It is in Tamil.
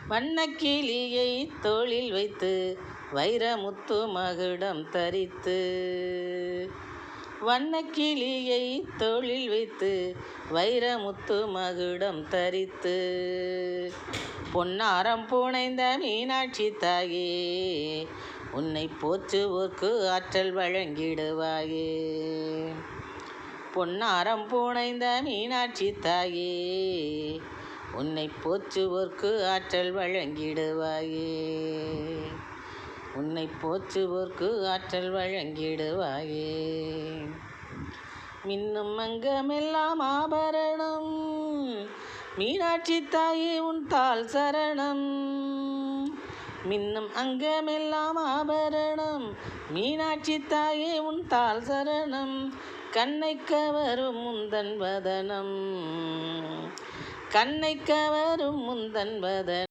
வண்ணக்கிளியை தோளில் வைத்து வைரமுத்து மகுடம் தரித்து, வண்ணக்கிளியை தோளில் வைத்து வைரமுத்து மகுடம் தரித்து, பொன்னாரம் புனைந்த மீனாட்சி தாயே உன்னை போற்றுவோர்க்கு ஆற்றல் வழங்கிடுவாயே. பொன்னாரம் புனைந்த மீனாட்சி தாயே உன்னை போற்றுவோர்க்கு ஆற்றல் வழங்கிடுவாயே. உன்னை போற்றுவோர்க்கு ஆற்றல் வழங்கிடுவாயே. மின்னும் அங்கமெல்லாம் ஆபரணம் மீனாட்சி தாயே உன் தாள் சரணம். மின்னும் அங்கமெல்லாம் ஆபரணம் மீனாட்சி தாயே உன் தாள் சரணம். கண்ணை கவரும் முந்தன் வதனம், கண்ணை கவரும் முந்தன் வதனம்.